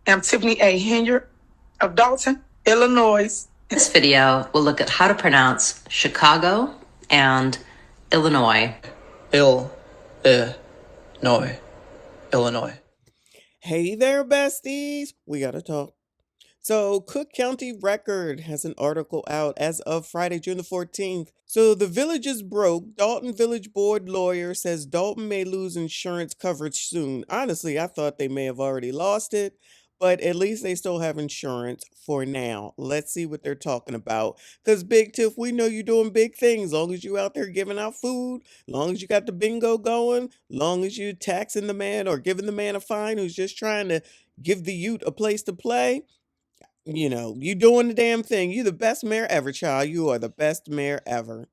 I'm Tiffany A. Henyard of Dalton, Illinois. This video will look at how to pronounce Chicago and Illinois. Illinois. Hey there, besties. We gotta talk. So, Cook County Record has an article out as of Friday, June the 14th. So, the village is broke. Dalton Village Board lawyer says Dalton may lose insurance coverage soon. Honestly, I thought they may have already lost it, but at least they still have insurance for now. Let's see what they're talking about. Because, Big Tiff, we know you're doing big things. Long as you out there giving out food, long as you got the bingo going, long as you taxing the man or giving the man a fine who's just trying to give the youth a place to play. You know, you doing the damn thing. You the best mayor ever, child. You are the best mayor ever.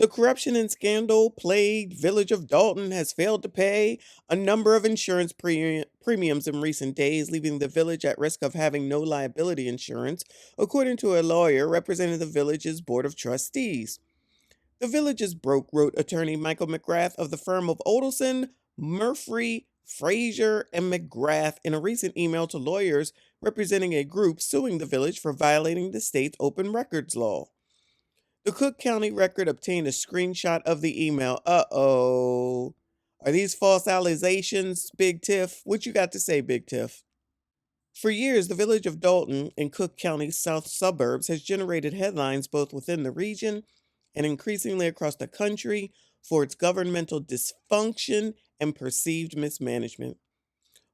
The corruption and scandal plagued village of Dalton has failed to pay a number of insurance premiums in recent days, leaving the village at risk of having no liability insurance, according to a lawyer representing the village's board of trustees. The village is broke, wrote attorney Michael McGrath of the firm of Odelson, Murphy, Frazier, and McGrath in a recent email to lawyers representing a group suing the village for violating the state's open records law. The Cook County Record obtained a screenshot of the email. Uh-oh. Are these false allegations, Big Tiff? What you got to say, Big Tiff? For years, the village of Dalton in Cook County's south suburbs has generated headlines both within the region and increasingly across the country for its governmental dysfunction and perceived mismanagement.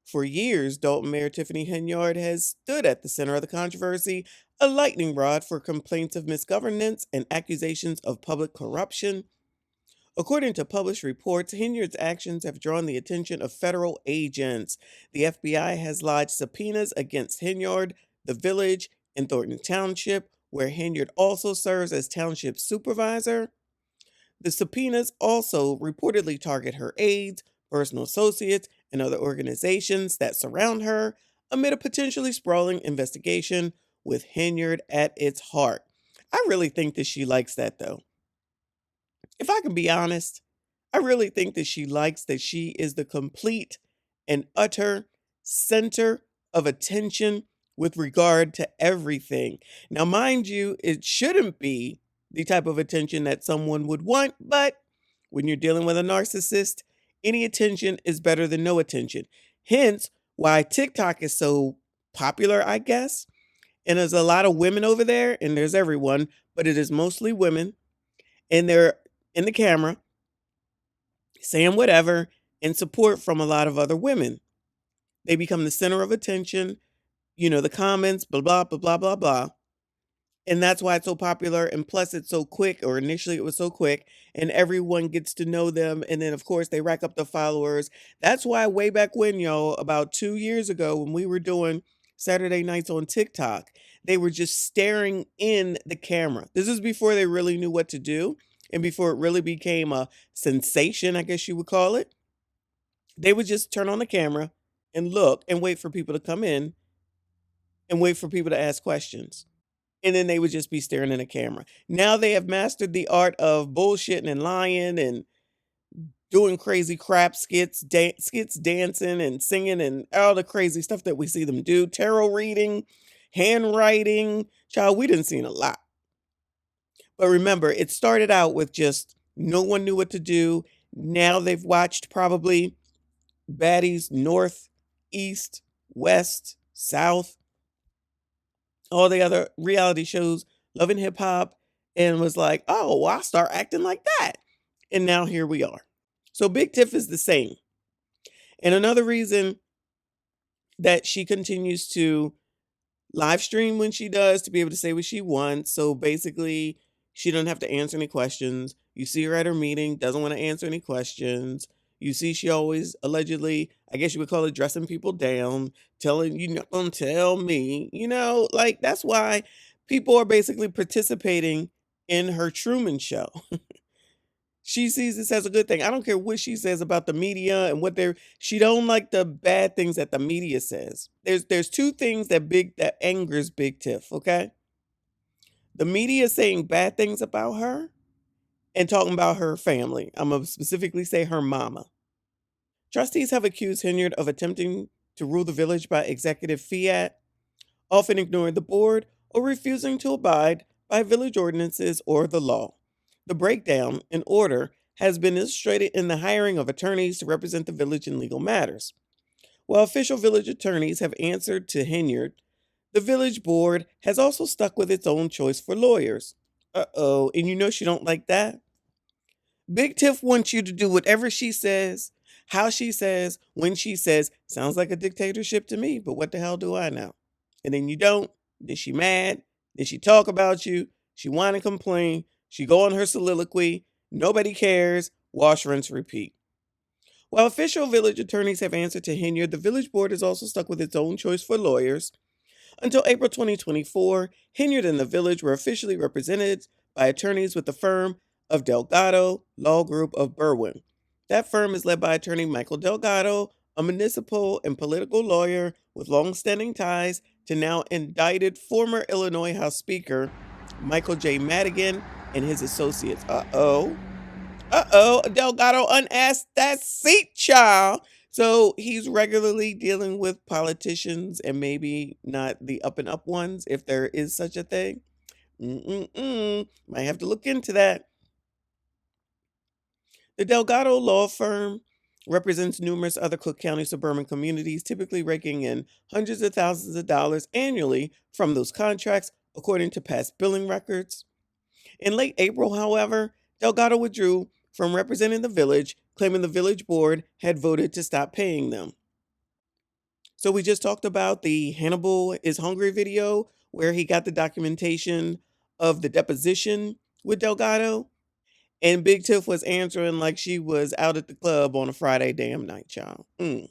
For years, Dalton Mayor Tiffany Henyard has stood at the center of the controversy, a lightning rod for complaints of misgovernance and accusations of public corruption. According to published reports, Henyard's actions have drawn the attention of federal agents. The FBI has lodged subpoenas against Henyard, the village, and Thornton Township, where Henyard also serves as township supervisor. The subpoenas also reportedly target her aides, personal associates, and other organizations that surround her amid a potentially sprawling investigation with Henyard at its heart. I really think that she likes that, though. If I can be honest, I really think that she likes that she is the complete and utter center of attention with regard to everything. Now, mind you, it shouldn't be the type of attention that someone would want, but when you're dealing with a narcissist, any attention is better than no attention. Hence, why TikTok is so popular, I guess. And there's a lot of women over there, and there's everyone, but it is mostly women, and they're in the camera saying whatever and support from a lot of other women. They become the center of attention, the comments, blah, blah, blah, blah, blah, blah. And that's why it's so popular. And plus, it's so quick, or initially it was so quick, and everyone gets to know them. And then, of course, they rack up the followers. That's why way back when, y'all, about 2 years ago, when we were doing Saturday nights on TikTok, they were just staring in the camera. This is before they really knew what to do and before it really became a sensation, I guess you would call it. They would just turn on the camera and look and wait for people to come in and wait for people to ask questions. And then they would just be staring in the camera. Now they have mastered the art of bullshitting and lying and doing crazy crap skits, dancing and singing and all the crazy stuff that we see them do. Tarot reading, handwriting. Child, we didn't see a lot. But remember, it started out with just no one knew what to do. Now they've watched probably baddies north, east, west, south, all the other reality shows, loving hip hop, and was like, oh, well, I'll start acting like that. And now here we are. So Big Tiff is the same. And another reason that she continues to live stream when she does, to be able to say what she wants. So basically, she doesn't have to answer any questions. You see her at her meeting, doesn't want to answer any questions. You see she always allegedly, I guess you would call it dressing people down, telling you not gonna tell me, that's why people are basically participating in her Truman Show. She sees this as a good thing. I don't care what she says about the media and she don't like the bad things that the media says. There's two things that angers Big Tiff, okay? The media saying bad things about her and talking about her family. I'm going to specifically say her mama. Trustees have accused Henyard of attempting to rule the village by executive fiat, often ignoring the board or refusing to abide by village ordinances or the law. The breakdown in order has been illustrated in the hiring of attorneys to represent the village in legal matters. While official village attorneys have answered to Henyard, the village board has also stuck with its own choice for lawyers. Uh-oh, and you know she don't like that? Big Tiff wants you to do whatever she says, how she says, when she says. Sounds like a dictatorship to me, but what the hell do I know? And then you don't, then she mad, then she talk about you, she whine and complain, she go on her soliloquy, nobody cares, wash, rinse, repeat. While official village attorneys have answered to Henyard, the village board is also stuck with its own choice for lawyers. Until April 2024, Henyard and the village were officially represented by attorneys with the firm of Delgado Law Group of Berwyn. That firm is led by attorney Michael Delgado, a municipal and political lawyer with long-standing ties to now indicted former Illinois House Speaker Michael J. Madigan and his associates. Delgado unasked that seat, child. So he's regularly dealing with politicians and maybe not the up and up ones, if there is such a thing. Might have to look into that. The Delgado law firm represents numerous other Cook County suburban communities, typically raking in hundreds of thousands of dollars annually from those contracts, according to past billing records. In late April, however, Delgado withdrew from representing the village, claiming the village board had voted to stop paying them. So we just talked about the Hannibal is Hungry video, where he got the documentation of the deposition with Delgado. And Big Tiff was answering like she was out at the club on a Friday damn night, child. In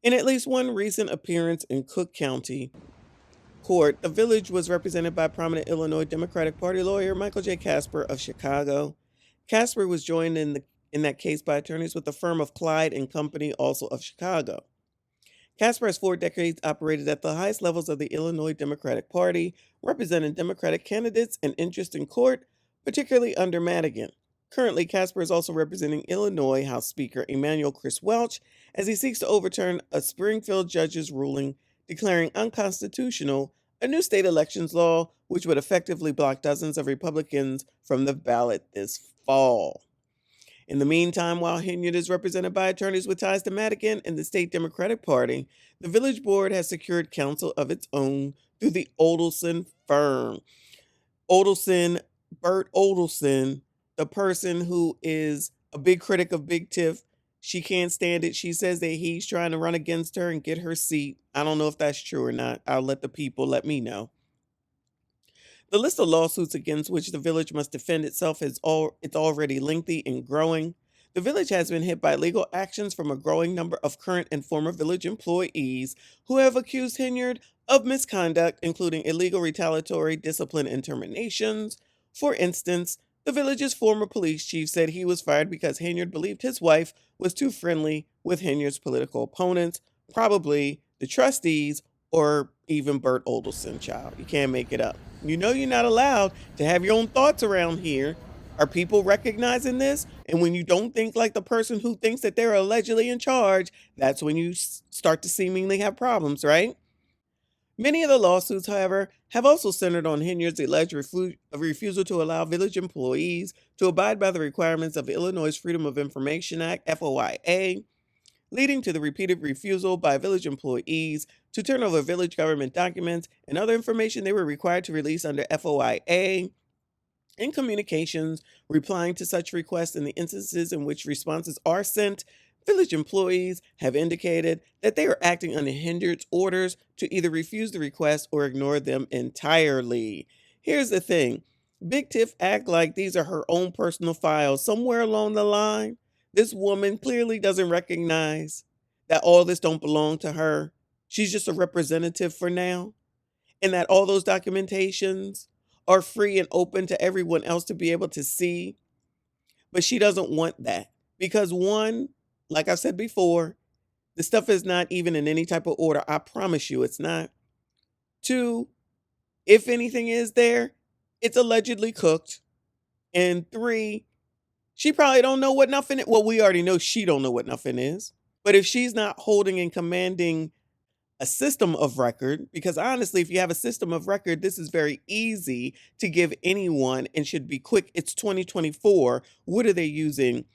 at least one recent appearance in Cook County court, the village was represented by prominent Illinois Democratic Party lawyer Michael J. Casper of Chicago. Casper was joined in that case by attorneys with the firm of Clyde and Company, also of Chicago. Casper has 4 decades operated at the highest levels of the Illinois Democratic Party, representing Democratic candidates and interests in court, particularly under Madigan. Currently, Casper is also representing Illinois House Speaker Emanuel Chris Welch as he seeks to overturn a Springfield judge's ruling declaring unconstitutional a new state elections law which would effectively block dozens of Republicans from the ballot this fall. In the meantime, while Henyard is represented by attorneys with ties to Madigan and the state Democratic Party, the village board has secured counsel of its own through the Odelson firm. Bert Odelson, the person who is a big critic of Big Tiff, she can't stand it. She says that he's trying to run against her and get her seat. I don't know if that's true or not. I'll let the people let me know. The list of lawsuits against which the village must defend itself it's already lengthy and growing. The village has been hit by legal actions from a growing number of current and former village employees who have accused Henyard of misconduct, including illegal retaliatory discipline and terminations. For instance, the village's former police chief said he was fired because Henyard believed his wife was too friendly with Henyard's political opponents, probably the trustees or even Bert Odelson, child. You can't make it up. You know you're not allowed to have your own thoughts around here. Are people recognizing this? And when you don't think like the person who thinks that they're allegedly in charge, that's when you start to seemingly have problems, right? Many of the lawsuits, however, have also centered on Henyard's alleged refusal to allow village employees to abide by the requirements of Illinois' Freedom of Information Act, FOIA, leading to the repeated refusal by village employees to turn over village government documents and other information they were required to release under FOIA. In communications replying to such requests in the instances in which responses are sent, village employees have indicated that they are acting under Henyard's orders to either refuse the request or ignore them entirely. Here's the thing. Big Tiff act like these are her own personal files. Somewhere along the line, this woman clearly doesn't recognize that all this don't belong to her. She's just a representative for now. And that all those documentations are free and open to everyone else to be able to see. But she doesn't want that. Because one, like I said before, the stuff is not even in any type of order. I promise you it's not. 2, if anything is there, it's allegedly cooked. And 3, she probably don't know what nothing is. Well, we already know she don't know what nothing is. But if she's not holding and commanding a system of record, because honestly, if you have a system of record, this is very easy to give anyone and should be quick. It's 2024. What are they using?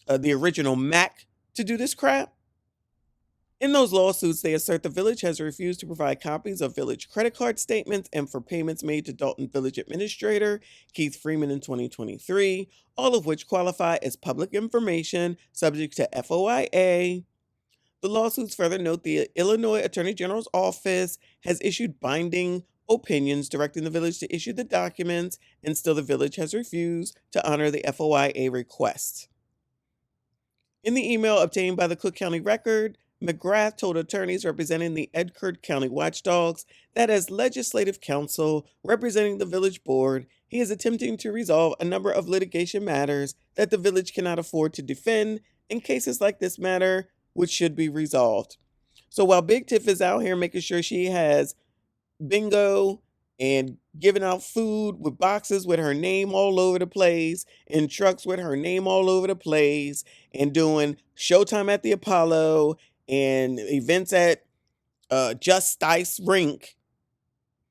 The original Mac to do this crap? In those lawsuits, they assert the village has refused to provide copies of village credit card statements and for payments made to Dalton Village Administrator Keith Freeman in 2023, all of which qualify as public information subject to FOIA. The lawsuits further note the Illinois Attorney General's office has issued binding opinions directing the village to issue the documents, and still the village has refused to honor the FOIA request. In the email obtained by the Cook County Record, McGrath told attorneys representing the Edgecote County Watchdogs that as legislative counsel representing the village board, he is attempting to resolve a number of litigation matters that the village cannot afford to defend in cases like this matter, which should be resolved. So while Big Tiff is out here making sure she has bingo and giving out food with boxes with her name all over the place and trucks with her name all over the place and doing Showtime at the Apollo and events at Just Ice Rink,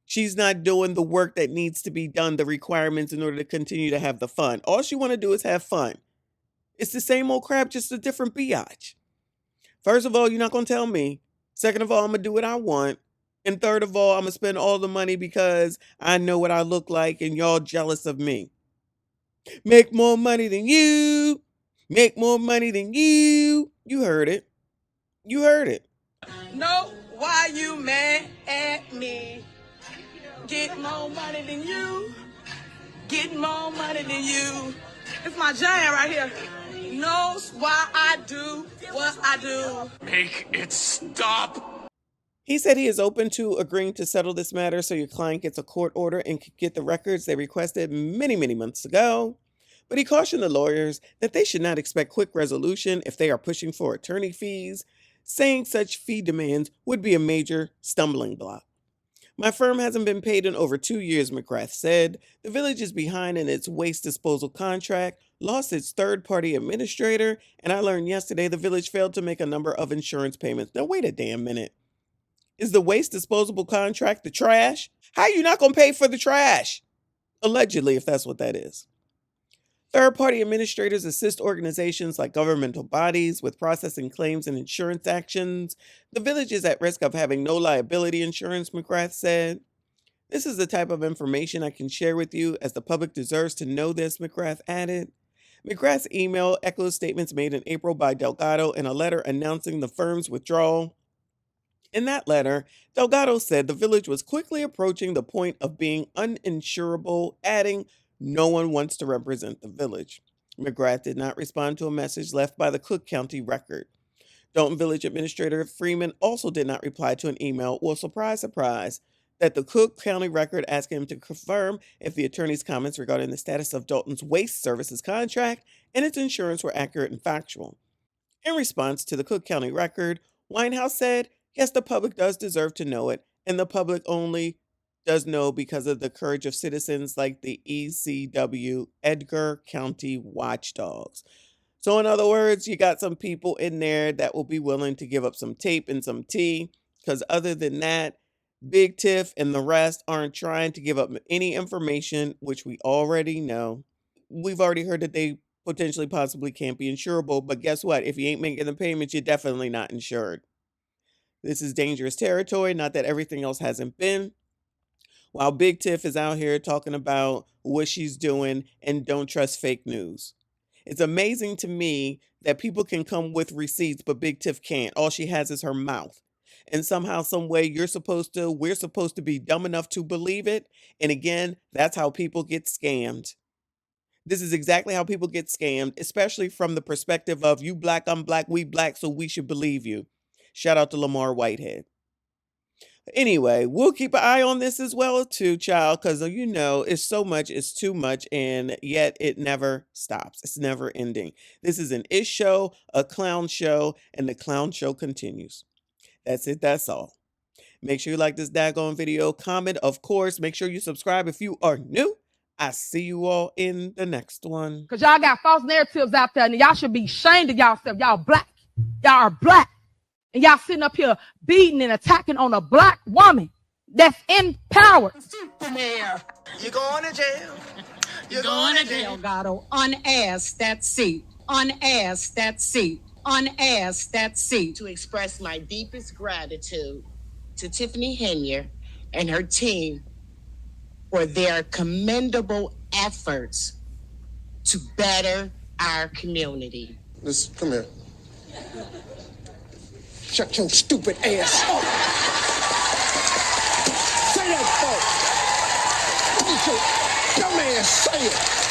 she's not doing the work that needs to be done, the requirements in order to continue to have the fun. All she want to do is have fun. It's the same old crap, just a different biatch. First of all, you're not going to tell me. Second of all, I'm going to do what I want. And third of all, I'm going to spend all the money because I know what I look like and y'all jealous of me. Make more money than you. Make more money than you. You heard it. You heard it. No, why you mad at me? Get more money than you. Get more money than you. It's my jam right here. Knows why I do what I do. Make it stop. He said he is open to agreeing to settle this matter so your client gets a court order and can get the records they requested many, many months ago. But he cautioned the lawyers that they should not expect quick resolution if they are pushing for attorney fees, saying such fee demands would be a major stumbling block. My firm hasn't been paid in over 2 years, McGrath said. The village is behind in its waste disposal contract, lost its third-party administrator, and I learned yesterday the village failed to make a number of insurance payments. Now, wait a damn minute. Is the waste disposable contract the trash? How are you not going to pay for the trash? Allegedly, if that's what that is. Third-party administrators assist organizations like governmental bodies with processing claims and insurance actions. The village is at risk of having no liability insurance, McGrath said. This is the type of information I can share with you, as the public deserves to know this, McGrath added. McGrath's email echoes statements made in April by Delgado in a letter announcing the firm's withdrawal. In that letter, Delgado said the village was quickly approaching the point of being uninsurable, adding, "No one wants to represent the village." McGrath did not respond to a message left by the Cook County Record. Dalton Village Administrator Freeman also did not reply to an email. Well, surprise, surprise, that the Cook County Record asked him to confirm if the attorney's comments regarding the status of Dalton's waste services contract and its insurance were accurate and factual. In response to the Cook County Record, Winehouse said, "Yes, the public does deserve to know it, and the public only does know because of the courage of citizens like the ECW, Edgar County Watchdogs." So in other words, you got some people in there that will be willing to give up some tape and some tea, because other than that, Big Tiff and the rest aren't trying to give up any information, which we already know. We've already heard that they potentially possibly can't be insurable, but guess what? If you ain't making the payments, you're definitely not insured. This is dangerous territory, not that everything else hasn't been. While Big Tiff is out here talking about what she's doing and don't trust fake news. It's amazing to me that people can come with receipts, but Big Tiff can't. All she has is her mouth. And somehow, some way, we're supposed to be dumb enough to believe it. And again, that's how people get scammed. This is exactly how people get scammed, especially from the perspective of you black, I'm black, we black, so we should believe you. Shout out to Lamar Whitehead. Anyway, we'll keep an eye on this as well too, child, because you know it's so much, it's too much, and yet it never stops. It's never ending. This is an ish show, a clown show, and the clown show continues. That's it, that's all. Make sure you like this daggone video, comment, of course. Make sure you subscribe if you are new. I see you all in the next one. Because y'all got false narratives out there, and y'all should be ashamed of y'allself. Y'all black. Y'all are black. And y'all sitting up here beating and attacking on a black woman that's in power. Mayor, You're going to jail. you're going to jail, Gatto. Unasked that seat. Unasked that seat. Unasked that seat. To express my deepest gratitude to Tiffany Henya and her team for their commendable efforts to better our community. Listen, come here. Shut your stupid ass up. Say that, folks. What did your dumb ass say it?